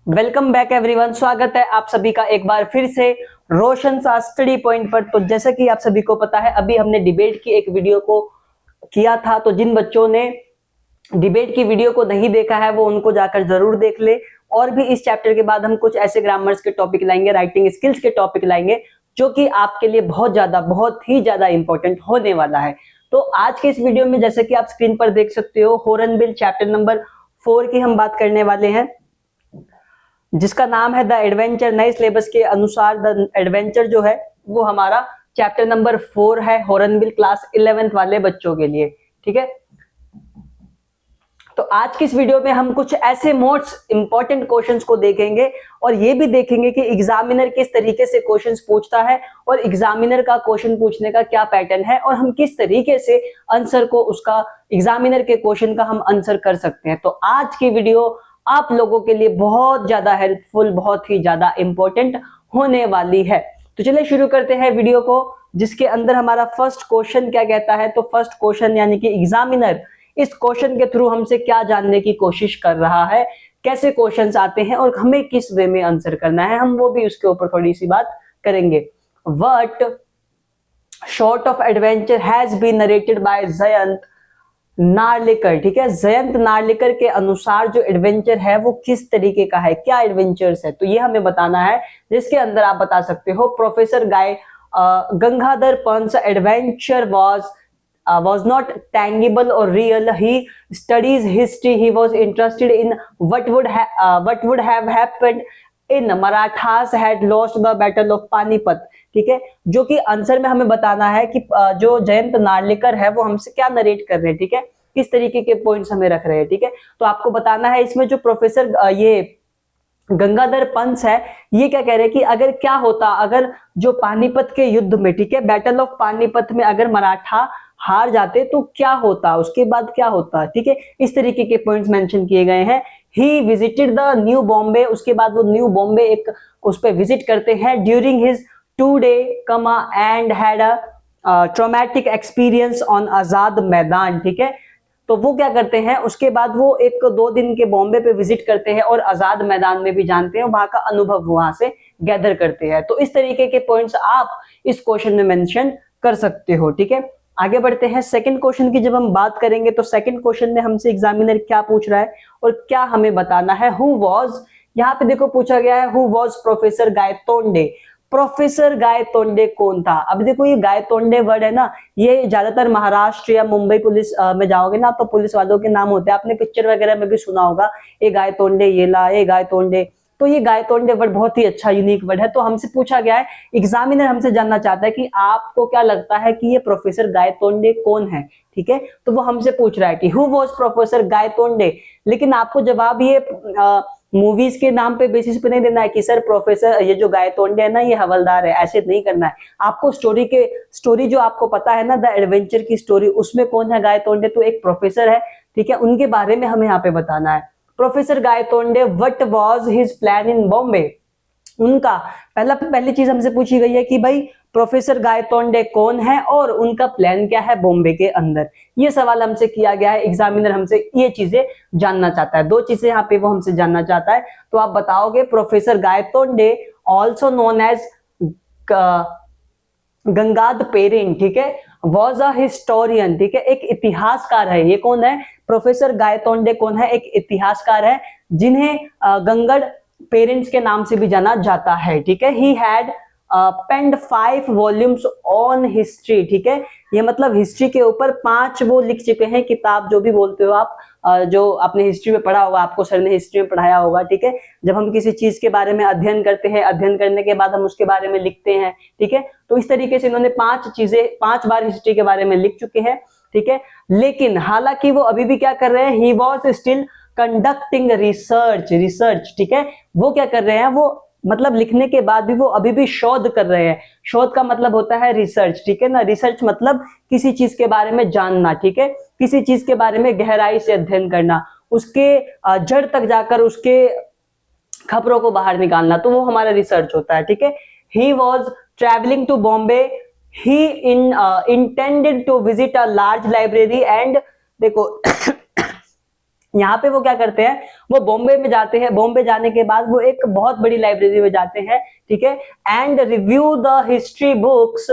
Welcome back everyone. स्वागत है आप सभी का एक बार फिर से रोशन सा स्टडी पॉइंट पर। तो जैसा कि आप सभी को पता है, अभी हमने डिबेट की एक वीडियो को किया था। तो जिन बच्चों ने डिबेट की वीडियो को नहीं देखा है वो उनको जाकर जरूर देख ले। और भी इस चैप्टर के बाद हम कुछ ऐसे ग्रामर्स के टॉपिक लाएंगे, राइटिंग स्किल्स के टॉपिक लाएंगे, जो कि आपके लिए बहुत ही ज्यादा इंपॉर्टेंट होने वाला है। तो आज के इस वीडियो में जैसे कि आप स्क्रीन पर देख सकते हो, हॉर्नबिल चैप्टर नंबर 4 की हम बात करने वाले हैं, जिसका नाम है द एडवेंचर। नए सिलेबस के अनुसार द एडवेंचर जो है वो हमारा चैप्टर नंबर 4 है, हॉर्नबिल क्लास 11th वाले बच्चों के लिए। ठीक है, तो आज की इस वीडियो में हम कुछ ऐसे मोस्ट इंपॉर्टेंट क्वेश्चंस को देखेंगे और ये भी देखेंगे कि एग्जामिनर किस तरीके से क्वेश्चंस पूछता है और एग्जामिनर का क्वेश्चन पूछने का क्या पैटर्न है और हम किस तरीके से आंसर को उसका एग्जामिनर के क्वेश्चन का हम आंसर कर सकते हैं। तो आज की वीडियो आप लोगों के लिए बहुत ज्यादा हेल्पफुल, बहुत ही ज्यादा इंपॉर्टेंट होने वाली है। तो चलिए शुरू करते हैं वीडियो को, जिसके अंदर हमारा फर्स्ट क्वेश्चन क्या कहता है। तो फर्स्ट क्वेश्चन यानी कि एग्जामिनर इस क्वेश्चन के थ्रू हमसे क्या जानने की कोशिश कर रहा है, कैसे क्वेश्चंस आते हैं और हमें किस वे में आंसर करना है, हम वो भी उसके ऊपर थोड़ी सी बात करेंगे। What sort of adventure has been narrated by Jayant Narlikar. ठीक है, जयंत नार्लिकर के अनुसार जो एडवेंचर है वो किस तरीके का है, क्या एडवेंचर्स है, तो ये हमें बताना है। जिसके अंदर आप बता सकते हो professor Gangadhar Pant adventure was not tangible or real. He studies history. He was interested in what would have happened in Marathas had lost the battle of Panipat. ठीक है, जो कि आंसर में हमें बताना है कि जो जयंत नार्लिकर है वो हमसे क्या नरेट कर रहे हैं। ठीक है, किस तरीके के पॉइंट्स हमें रख रहे हैं। ठीक है, तो आपको बताना है इसमें जो प्रोफेसर ये गंगाधर पंत है ये क्या कह रहे हैं कि अगर क्या होता, अगर जो पानीपत के युद्ध में, ठीक है, बैटल ऑफ पानीपत में अगर मराठा हार जाते तो क्या होता, उसके बाद क्या होता। ठीक है, इस तरीके के पॉइंट्स मेंशन किए गए हैं। He visited the new Bombay, उसके बाद वो न्यू बॉम्बे एक उस पर विजिट करते हैं। ड्यूरिंग हिज 2 day कमा and had a traumatic experience on Azad Maidan. ठीक है, तो वो क्या करते हैं, उसके बाद वो 1-2 दिन के बॉम्बे पे विजिट करते हैं और आजाद मैदान में भी जानते हैं, वहां का अनुभव वहां से गैदर करते हैं। तो इस तरीके के पॉइंट्स आप इस क्वेश्चन में मेंशन कर सकते हो। ठीक है, आगे बढ़ते हैं। सेकंड क्वेश्चन की जब हम बात करेंगे तो सेकंड क्वेश्चन में हमसे एग्जामिनर क्या पूछ रहा है और क्या हमें बताना है। हु वाज, यहाँ पे देखो पूछा गया है who was professor Gaitonde. Professor Gaitonde कौन था। अब देखो ये गायतोंडे वर्ड है ना, ये ज्यादातर महाराष्ट्र या मुंबई पुलिस में जाओगे ना तो पुलिस वालों के नाम होते हैं, आपने पिक्चर वगैरह में भी सुना होगा, ये गायतोंडे, ये ला, ये गायतोंडे। तो ये गायतोंडे वर्ड बहुत ही अच्छा यूनिक वर्ड है। तो हमसे पूछा गया है, एग्जामिनर हमसे जानना चाहता है कि आपको क्या लगता है कि ये प्रोफेसर गायतोंडे कौन है। ठीक है, तो वो हमसे पूछ रहा है कि हु वाज प्रोफेसर गायतोंडे। लेकिन आपको जवाब ये मूवीज के नाम पे बेसिस पे नहीं देना है कि सर प्रोफेसर ये जो गायतोंडे है ना ये हवलदार है, ऐसे नहीं करना है। आपको स्टोरी जो आपको पता है ना, द एडवेंचर की स्टोरी, उसमें कौन है गायतोंडे, तो एक प्रोफेसर है। ठीक है, उनके बारे में हमें यहाँ पे बताना है। Professor Gaitonde, what was his plan in Bombay. उनका पहली चीज हमसे पूछी गई है कि भाई प्रोफेसर गायतोंडे कौन है और उनका प्लान क्या है बॉम्बे के अंदर। ये सवाल हमसे किया गया है, एग्जामिनर हमसे ये चीजें जानना चाहता है। 2 चीजें यहाँ पे वो हमसे जानना चाहता है। तो आप बताओगे professor Gaitonde also known as Gangadhar पेरेन, ठीक है, वॉज अ हिस्टोरियन। ठीक है, एक इतिहासकार है। ये कौन है, प्रोफेसर गायतोंडे कौन है, एक इतिहासकार है जिन्हें गंगड़ पेरेंट्स के नाम से भी जाना जाता है। ठीक है, he had penned 5 volumes on history. ठीक है, ये मतलब हिस्ट्री के ऊपर 5 वो लिख चुके हैं किताब, जो भी बोलते हो आप, जो आपने हिस्ट्री में पढ़ा होगा, आपको सर ने हिस्ट्री में पढ़ाया होगा। ठीक है, जब हम किसी चीज के बारे में अध्ययन करते हैं, अध्ययन करने के बाद हम उसके बारे में लिखते हैं। ठीक है, तो इस तरीके से इन्होंने 5 बार हिस्ट्री के बारे में लिख चुके हैं। ठीक है, लेकिन हालांकि वो अभी भी क्या कर रहे हैं, he was still conducting research. ठीक है, वो क्या कर रहे हैं, वो मतलब लिखने के बाद भी वो अभी भी शोध कर रहे हैं। शोध का मतलब होता है रिसर्च। ठीक है ना, रिसर्च मतलब किसी चीज के बारे में जानना। ठीक है, किसी चीज के बारे में गहराई से अध्ययन करना, उसके जड़ तक जाकर उसके खबरों को बाहर निकालना, तो वो हमारा रिसर्च होता है। ठीक है, he was travelling to Bombay, he intended to visit a large library and देखो यहाँ पे वो क्या करते हैं, वो बॉम्बे में जाते हैं, बॉम्बे जाने के बाद वो एक बहुत बड़ी लाइब्रेरी में जाते हैं, ठीक है, and review the history books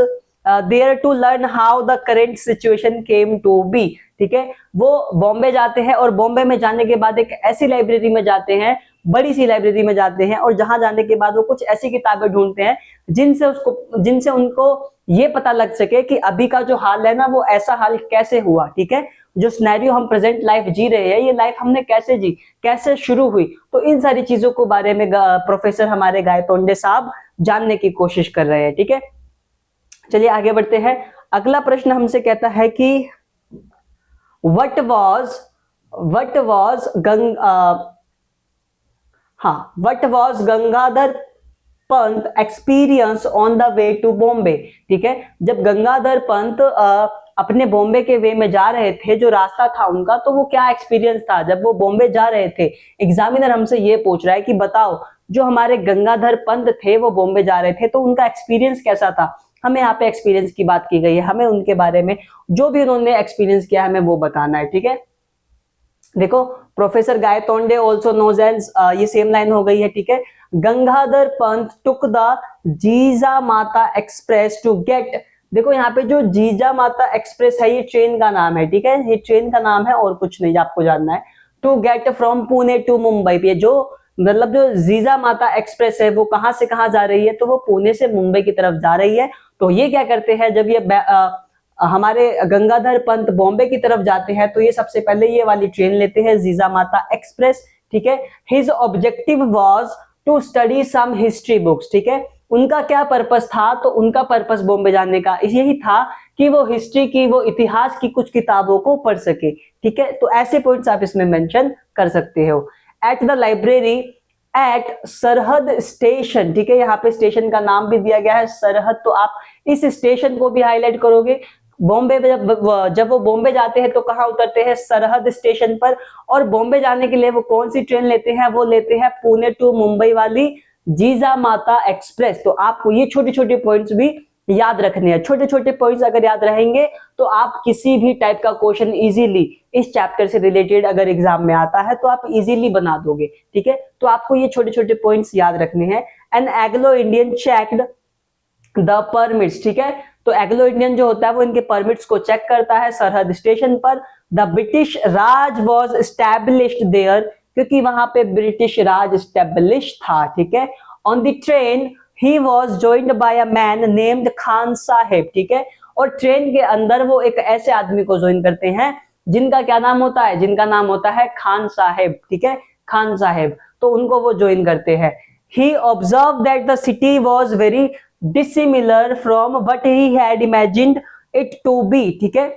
there to learn how the current situation came to be, ठीक है। वो बॉम्बे जाते हैं और बॉम्बे में जाने के बाद एक ऐसी लाइब्रेरी में जाते हैं, बड़ी सी लाइब्रेरी में जाते हैं, और जहां जाने के बाद वो कुछ ऐसी किताबें ढूंढते हैं जिनसे उनको ये पता लग सके कि अभी का जो हाल है ना, वो ऐसा हाल कैसे हुआ, ठीक है। जो सिनेरियो हम प्रेजेंट लाइफ जी रहे हैं, ये लाइफ हमने कैसे जी, कैसे शुरू हुई, तो इन सारी चीजों को बारे में प्रोफेसर हमारे गायतोंडे साहब जानने की कोशिश कर रहे हैं, ठीक है। चलिए आगे बढ़ते हैं। अगला प्रश्न हमसे कहता है कि what was Gangadhar Pant experience on the way to Bombay, ठीक है। जब गंगाधर पंत अपने बॉम्बे के वे में जा रहे थे, जो रास्ता था उनका, तो वो क्या एक्सपीरियंस था जब वो बॉम्बे जा रहे थे। एग्जामिनर हमसे ये पूछ रहा है कि बताओ जो हमारे गंगाधर पंत थे वो बॉम्बे जा रहे थे, तो उनका एक्सपीरियंस कैसा था। हमें यहाँ पे एक्सपीरियंस की बात की गई है, हमें उनके बारे में जो भी उन्होंने एक्सपीरियंस किया हमें वो बताना है, ठीक है। देखो professor Gaitonde also knows as, ये सेम लाइन हो गई है, ठीक है। गंगाधर पंत टुक द जीजा माता एक्सप्रेस टू गेट, देखो यहाँ पे जो जीजा माता एक्सप्रेस है ये ट्रेन का नाम है, ठीक है, ये ट्रेन का नाम है और कुछ नहीं आपको जानना है। To get from Pune to Mumbai, ये जो मतलब जो जीजा माता एक्सप्रेस है वो कहां से कहां जा रही है, तो वो पुणे से मुंबई की तरफ जा रही है। तो ये क्या करते हैं, जब ये हमारे गंगाधर पंत बॉम्बे की तरफ जाते हैं तो ये सबसे पहले ये वाली ट्रेन लेते हैं, जीजा माता एक्सप्रेस, ठीक है। His objective was to study some history books, ठीक है। उनका क्या पर्पस था, तो उनका पर्पस बॉम्बे जाने का यही था कि वो हिस्ट्री की, वो इतिहास की कुछ किताबों को पढ़ सके, ठीक है। तो ऐसे पॉइंट्स आप इसमें मेंशन कर सकते हो। एट द लाइब्रेरी एट सरहद स्टेशन, ठीक है, यहाँ पे स्टेशन का नाम भी दिया गया है सरहद, तो आप इस स्टेशन को भी हाईलाइट करोगे। बॉम्बे जब वो बॉम्बे जाते हैं तो कहाँ उतरते हैं, सरहद स्टेशन पर। और बॉम्बे जाने के लिए वो कौन सी ट्रेन लेते हैं, वो लेते हैं पुणे टू मुंबई वाली जीजा माता एक्सप्रेस। तो आपको ये छोटे छोटे पॉइंट्स भी याद रखने हैं। छोटे छोटे पॉइंट्स अगर याद रहेंगे तो आप किसी भी टाइप का क्वेश्चन इजीली इस चैप्टर से रिलेटेड अगर एग्जाम में आता है तो आप इजीली बना दोगे, ठीक है। तो आपको ये छोटे छोटे पॉइंट्स याद रखने हैं। An Anglo Indian checked the permits, ठीक है। तो एंग्लो इंडियन जो होता है वो इनके परमिट्स को चेक करता है सरहद स्टेशन पर। The British Raj was established there, क्योंकि वहां पे ब्रिटिश राज एस्टैब्लिश था, ठीक है। On the train he was joined by a man named Khan Sahib, ठीक है। और ट्रेन के अंदर वो एक ऐसे आदमी को ज्वाइन करते हैं जिनका क्या नाम होता है, जिनका नाम होता है खान साहेब, ठीक है, खान साहेब। तो उनको वो ज्वाइन करते हैं। He observed that the city was very dissimilar from what he had imagined it to be, ठीक है।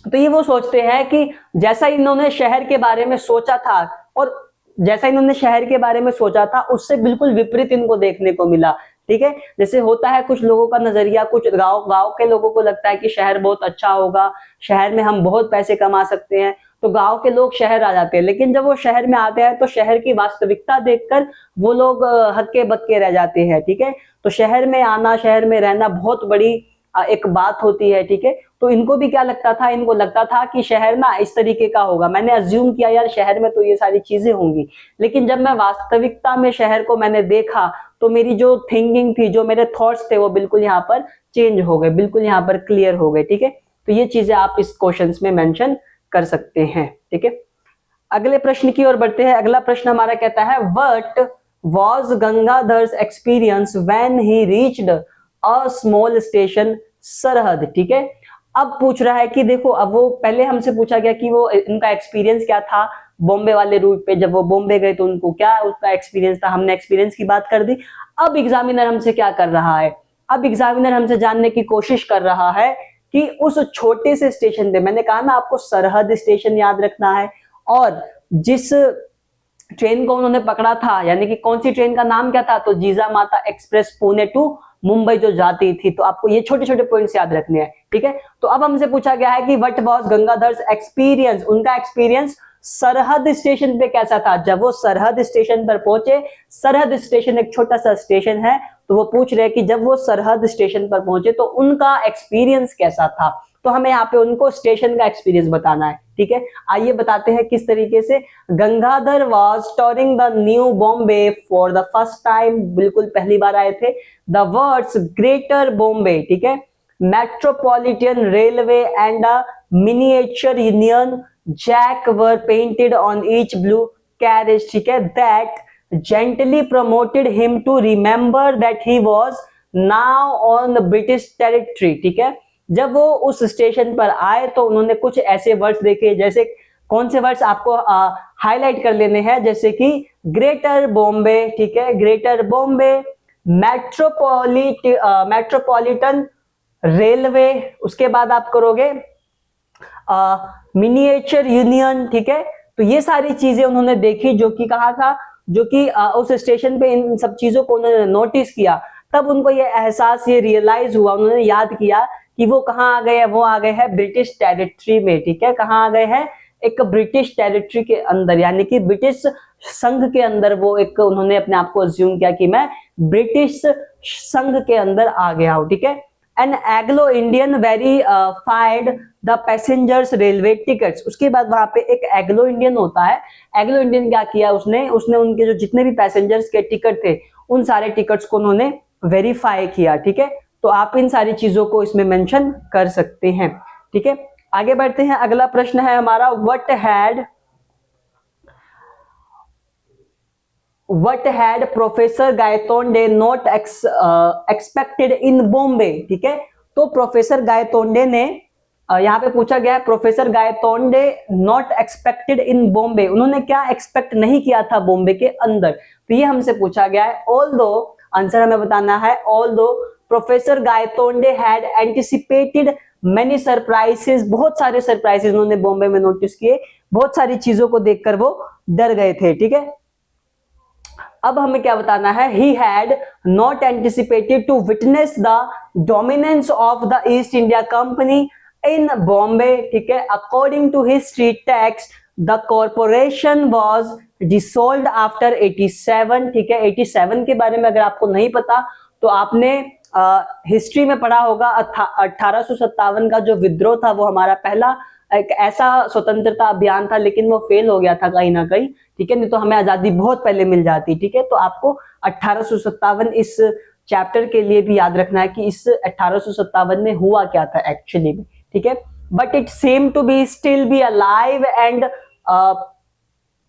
तो ये वो सोचते हैं कि जैसा इन्होंने शहर के बारे में सोचा था और जैसा इन्होंने शहर के बारे में सोचा था उससे बिल्कुल विपरीत इनको देखने को मिला, ठीक है। जैसे होता है कुछ लोगों का नजरिया, कुछ गांव के लोगों को लगता है कि शहर बहुत अच्छा होगा, शहर में हम बहुत पैसे कमा सकते हैं, तो गांव के लोग शहर आ जाते हैं। लेकिन जब वो शहर में आते हैं तो शहर की वास्तविकता देखकर वो लोग हक्के बक्के रह जाते हैं, ठीक है। तो शहर में आना, शहर में रहना बहुत बड़ी एक बात होती है, ठीक है। तो इनको भी क्या लगता था, इनको लगता था कि शहर ना इस तरीके का होगा। मैंने अज्यूम किया यार शहर में तो ये सारी चीजें होंगी, लेकिन जब मैं वास्तविकता में शहर को मैंने देखा तो मेरी जो थिंकिंग थी, जो मेरे थॉट्स थे, वो बिल्कुल यहाँ पर चेंज हो गए, बिल्कुल यहाँ पर क्लियर हो गए, ठीक है। तो ये चीजें आप इस क्वेश्चन में मेंशन कर सकते हैं, ठीक है। अगले प्रश्न की ओर बढ़ते हैं। अगला प्रश्न हमारा कहता है what was Gangadhar's experience when he reached a small station Sarhad, ठीक है। अब पूछ रहा है कि देखो, अब वो पहले हमसे पूछा गया कि वो इनका एक्सपीरियंस क्या था बॉम्बे वाले रूट पे, जब वो बॉम्बे गए तो उनको क्या उसका एक्सपीरियंस था, हमने एक्सपीरियंस की बात कर दी। अब एग्जामिनर हमसे क्या कर रहा है, अब एग्जामिनर हमसे जानने की कोशिश कर रहा है कि उस छोटे से स्टेशन पे, मैंने कहा ना आपको सरहद स्टेशन याद रखना है, और जिस ट्रेन को उन्होंने पकड़ा था, यानी कि कौन सी ट्रेन का नाम क्या था, तो जीजा माता एक्सप्रेस पुणे टू मुंबई जो जाती थी। तो आपको ये छोटे छोटे पॉइंट्स याद रखने हैं, ठीक है। तो अब हमसे पूछा गया है कि व्हाट वाज गंगाधर्स एक्सपीरियंस, उनका एक्सपीरियंस सरहद स्टेशन पे कैसा था। जब वो सरहद स्टेशन पर पहुंचे, सरहद स्टेशन एक छोटा सा स्टेशन है, तो वो पूछ रहे हैं कि जब वो सरहद स्टेशन पर पहुंचे तो उनका एक्सपीरियंस कैसा था। तो हमें यहाँ पे उनको स्टेशन का एक्सपीरियंस बताना है, ठीक है, आइए बताते हैं किस तरीके से। Gangadhar was touring the new Bombay for the first time, बिल्कुल पहली बार आए थे। द वर्ड्स ग्रेटर बॉम्बे, ठीक है, metropolitan railway and a miniature union jack were painted on each blue carriage, ठीक है, that gently promoted him to remember that he was now on the British territory, ठीक है। जब वो उस स्टेशन पर आए तो उन्होंने कुछ ऐसे वर्ड्स देखे, जैसे कौन से वर्ड्स आपको हाईलाइट कर लेने हैं, जैसे कि ग्रेटर बॉम्बे, ठीक है, ग्रेटर बॉम्बे, मेट्रोपॉलिटन रेलवे, उसके बाद आप करोगे मिनिएचर यूनियन, ठीक है। तो ये सारी चीजें उन्होंने देखी, जो कि कहा था, जो कि उस स्टेशन पे इन सब चीजों को उन्होंने नोटिस किया। तब उनको ये एहसास, ये रियलाइज हुआ, उन्होंने याद किया कि वो कहाँ आ गए हैं, वो आ गए हैं ब्रिटिश टेरिटरी में, ठीक है। कहाँ आ गए हैं, एक ब्रिटिश टेरिटरी के अंदर, यानी कि ब्रिटिश संघ के अंदर। वो एक उन्होंने अपने आप को अज्यूम किया कि मैं ब्रिटिश संघ के अंदर आ गया हूं, ठीक है। An Anglo Indian verified the passengers railway tickets, उसके बाद वहां पे एक एग्लो इंडियन होता है। एग्लो इंडियन क्या किया उसने उनके जो जितने भी पैसेंजर्स के टिकट थे, उन सारे टिकट्स को उन्होंने वेरीफाई किया, ठीक है। तो आप इन सारी चीजों को इसमें मेंशन कर सकते हैं, ठीक है। आगे बढ़ते हैं, अगला प्रश्न है हमारा, what had professor Gaitonde not expected in Bombay, ठीक है। तो प्रोफेसर गायतोंडे ने यहाँ पे पूछा गया है, professor Gaitonde not expected in Bombay, उन्होंने क्या एक्सपेक्ट नहीं किया था बॉम्बे के अंदर, तो ये हमसे पूछा गया है। ऑल्दो, आंसर हमें बताना है, although professor Gaitonde had anticipated many surprises, बहुत सारे सरप्राइजेस उन्होंने बॉम्बे में नोटिस किए, बहुत सारी चीजों को देखकर वो डर गए थे, ठीक है। अब हमें क्या बताना है, he had not anticipated to witness the dominance of the East India Company in Bombay, ठीक है। According to history text, the corporation was dissolved after 87, ठीक है। 87 के बारे में अगर आपको नहीं पता तो आपने हिस्ट्री में पढ़ा होगा। 1857 का जो विद्रोह था वो हमारा पहला एक ऐसा स्वतंत्रता अभियान था, लेकिन वो फेल हो गया था कहीं ना कहीं, ठीक है, नहीं तो हमें आजादी बहुत पहले मिल जाती, ठीक है। तो आपको 1857 इस चैप्टर के लिए भी याद रखना है कि इस 1857 में हुआ क्या था एक्चुअली में, ठीक है। But it seem to be still be alive and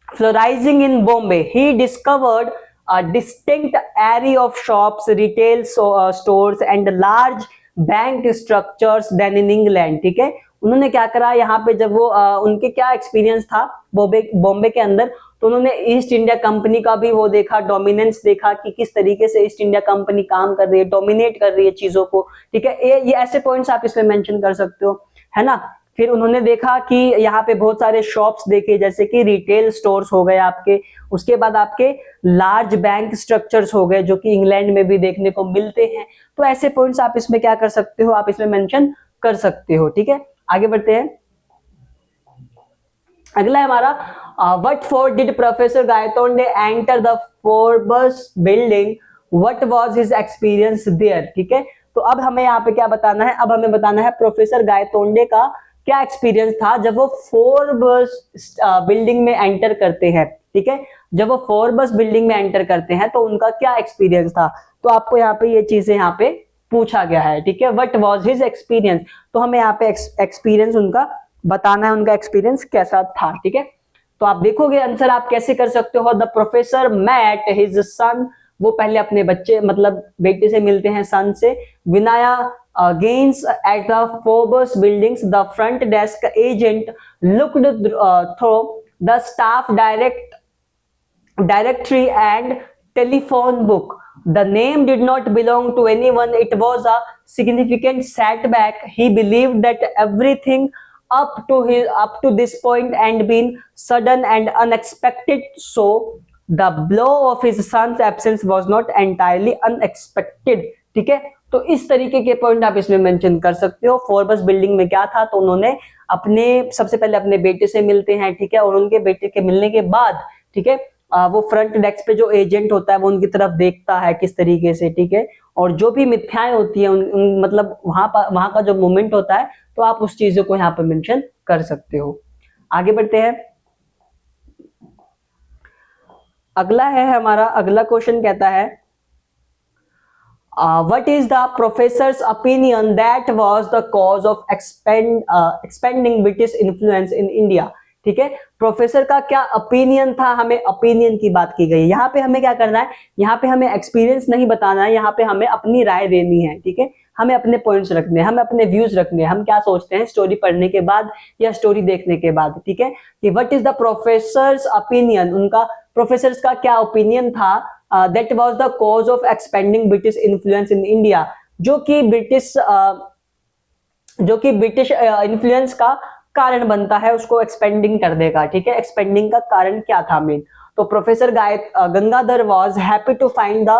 flourishing in Bombay. He discovered a distinct array of shops, retail stores and large bank structures than in England, ठीक है। उन्होंने क्या करा यहाँ पे, जब वो उनके क्या एक्सपीरियंस था बॉम्बे के अंदर, तो उन्होंने ईस्ट इंडिया कंपनी का भी वो देखा, डोमिनेंस देखा कि किस तरीके से ईस्ट इंडिया कंपनी काम कर रही है, डोमिनेट कर रही है चीजों को, ठीक है। ये ऐसे पॉइंट्स आप इसमें मेंशन कर सकते हो, है ना। फिर उन्होंने देखा कि यहाँ पे बहुत सारे शॉप्स देखे, जैसे कि रिटेल स्टोर्स हो गए आपके, उसके बाद आपके लार्ज बैंक स्ट्रक्चर्स हो गए, जो कि इंग्लैंड में भी देखने को मिलते हैं। तो ऐसे पॉइंट्स आप इसमें क्या कर सकते हो, आप इसमें मेंशन कर सकते हो, ठीक है। आगे बढ़ते हैं, अगला है हमारा, what for did professor Gaitonde enter the Forbes building, what was his experience there, ठीक है। तो अब हमें यहाँ पे क्या बताना है, अब हमें बताना है प्रोफेसर गायतोंडे का क्या एक्सपीरियंस था जब वो फोर्ब्स बिल्डिंग में एंटर करते हैं, ठीक है। जब वो फोर्ब्स बिल्डिंग में एंटर करते हैं तो उनका क्या एक्सपीरियंस था, तो आपको यहाँ पे ये चीजें यहाँ पे पूछा गया है, ठीक है। व्हाट वाज हिज एक्सपीरियंस, तो हमें यहाँ पे एक्सपीरियंस उनका बताना है, उनका एक्सपीरियंस कैसा था, ठीक है। तो आप देखोगे आंसर आप कैसे कर सकते हो, the professor met his son, वो पहले अपने बच्चे मतलब बेटे से मिलते हैं, सन से। Vinaya gains at the Forbes buildings, the front desk agent looked through the staff directory and telephone book. The name did not belong to anyone. It was a significant setback. He believed that everything up to this point and been sudden and unexpected. So the blow of his son's absence was not entirely unexpected. ठीक है, तो इस तरीके के point आप इसमें mention कर सकते हो। फोर्ब्स बिल्डिंग में क्या था, तो उन्होंने सबसे पहले अपने बेटे से मिलते हैं, ठीक है, और उनके बेटे के मिलने के बाद, ठीक है, वो फ्रंट डेस्क पे जो एजेंट होता है वो उनकी तरफ देखता है किस तरीके से, ठीक है, और जो भी मिथ्याएं होती है मतलब वहां का जो मोमेंट होता है, तो आप उस चीजों को यहाँ पे मेंशन कर सकते हो। आगे बढ़ते हैं। अगला है हमारा, अगला क्वेश्चन कहता है what is the professor's opinion that was the cause of expanding British influence in India? ठीक है, प्रोफेसर का क्या ओपिनियन था, हमें ओपिनियन की बात की गई। यहाँ पे हमें क्या करना है, यहाँ पे हमें एक्सपीरियंस नहीं बताना है, यहाँ पे हमें अपनी राय देनी है। ठीक है, हमें अपने पॉइंट्स रखने हैं, हमें अपने व्यूज रखने हैं, हम क्या सोचते हैं स्टोरी पढ़ने के बाद या स्टोरी देखने के बाद। ठीक है, कि what is the professors opinion, उनका प्रोफेसर्स का क्या ओपिनियन था that was the cause of expanding British influence in India, जो कि ब्रिटिश इन्फ्लुएंस का कारण बनता है, उसको एक्सपेंडिंग कर देगा। ठीक है, एक्सपेंडिंग का कारण क्या था मेन, तो professor Gangadhar was happy to find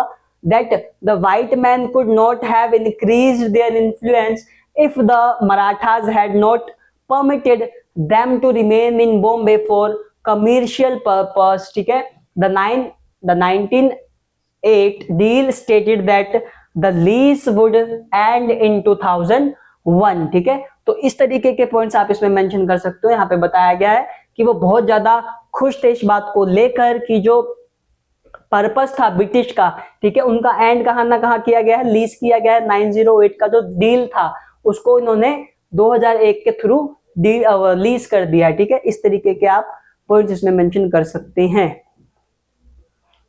that the white man could not have increased their influence if the Marathas had not permitted them to remain in Bombay for commercial purpose। ठीक है, the 1908 deal stated that the lease would end in 2001। ठीक है, तो इस तरीके के points आप इसमें मेंशन कर सकते हो। यहाँ पे बताया गया है कि वो बहुत ज्यादा खुश थे इस बात को लेकर कि जो पर्पस था ब्रिटिश का, ठीक है, उनका एंड कहां ना कहां किया गया है, लीज किया गया है। 908 का जो डील था उसको इन्होंने 2001 के थ्रू लीज कर दिया है। ठीक है, इस तरीके के आप पॉइंट्स इसमें मेंशन कर सकते हैं।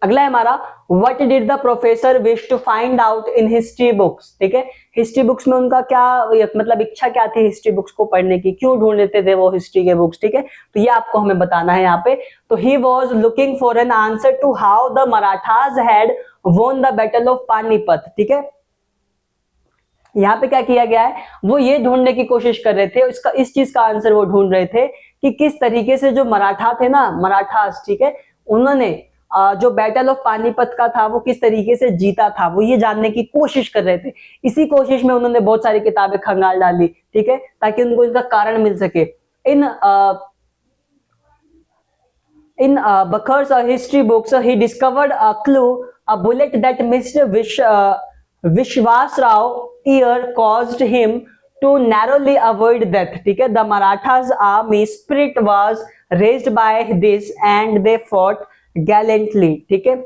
अगला है हमारा what did the professor wish to find out in history books. ठीक है, हिस्ट्री बुक्स में उनका क्या मतलब इच्छा क्या थी हिस्ट्री बुक्स को पढ़ने की, क्यों ढूंढ लेते थे वो हिस्ट्री के बुक्स। ठीक है, तो ये आपको हमें बताना है यहाँ पे। तो he was looking for an answer to how the Marathas had won the battle of Panipat. ठीक है, यहाँ पे क्या किया गया है, वो ये ढूंढने की कोशिश कर रहे थे, इसका इस चीज का आंसर वो ढूंढ रहे थे कि किस तरीके से जो मराठा थे ना, मराठास, ठीक है, उन्होंने जो बैटल ऑफ पानीपत का था वो किस तरीके से जीता था, वो ये जानने की कोशिश कर रहे थे। इसी कोशिश में उन्होंने बहुत सारी किताबें खंगाल डाली। ठीक है, ताकि उनको इसका कारण मिल सके। इन Bakker's history books he discovered a clue, a bullet that Mr. Vishwas Rao ear caused him to narrowly avoid death। ठीक है, the Marathas army spirit was raised by this and they fought gallantly। ठीक है,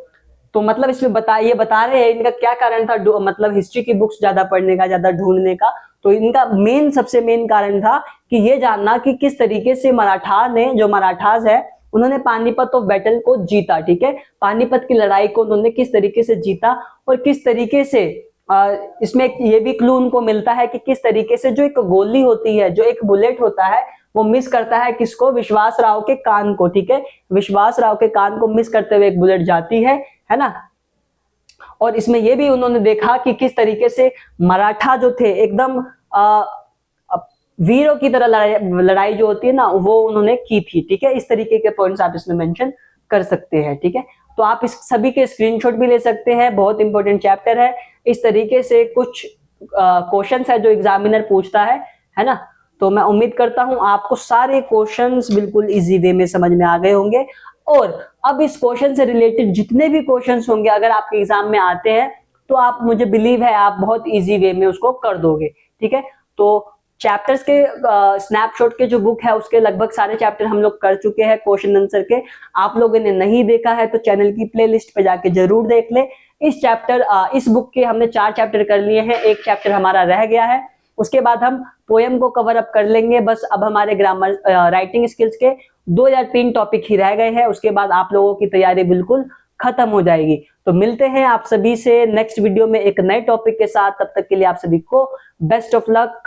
तो मतलब इसमें ये बता रहे हैं इनका क्या कारण था, मतलब हिस्ट्री की बुक्स ज्यादा पढ़ने का, ज्यादा ढूंढने का। तो इनका सबसे मेन कारण था कि ये जानना कि किस तरीके से जो मराठास है उन्होंने पानीपत ऑफ बैटल को जीता। ठीक है, पानीपत की लड़ाई को उन्होंने किस तरीके से जीता और किस तरीके से इसमें ये भी क्लू उनको मिलता है कि किस तरीके से जो एक गोली होती है, जो एक बुलेट होता है, वो मिस करता है किसको, विश्वास राव के कान को। ठीक है, विश्वास राव के कान को मिस करते हुए एक बुलेट जाती है ना। और इसमें ये भी उन्होंने देखा कि किस तरीके से मराठा जो थे एकदम वीरों की तरह लड़ाई जो होती है ना, वो उन्होंने की थी। ठीक है, इस तरीके के पॉइंट्स आप इसमें मेंशन कर सकते हैं। ठीक है, तो आप इस सभी के स्क्रीनशॉट भी ले सकते हैं, बहुत इंपॉर्टेंट चैप्टर है। इस तरीके से कुछ क्वेश्चंस है जो एग्जामिनर पूछता है ना। तो मैं उम्मीद करता हूं आपको सारे क्वेश्चंस बिल्कुल इजी वे में समझ में आ गए होंगे। और अब इस क्वेश्चन से रिलेटेड जितने भी क्वेश्चंस होंगे अगर आपके एग्जाम में आते हैं तो आप, मुझे बिलीव है, आप बहुत इजी वे में उसको कर दोगे। ठीक है, तो चैप्टर्स के स्नैपशॉट के जो बुक है उसके लगभग सारे चैप्टर हम लोग कर चुके हैं क्वेश्चन आंसर के। आप लोगों ने नहीं देखा है तो चैनल की प्लेलिस्ट पे जाके जरूर देख ले। इस बुक के हमने 4 चैप्टर कर लिए हैं, 1 चैप्टर हमारा रह गया है। उसके बाद हम पोएम को कवर अप कर लेंगे। बस अब हमारे ग्रामर राइटिंग स्किल्स के 2 या 3 टॉपिक ही रह गए हैं, उसके बाद आप लोगों की तैयारी बिल्कुल खत्म हो जाएगी। तो मिलते हैं आप सभी से नेक्स्ट वीडियो में एक नए टॉपिक के साथ। तब तक के लिए आप सभी को बेस्ट ऑफ लक।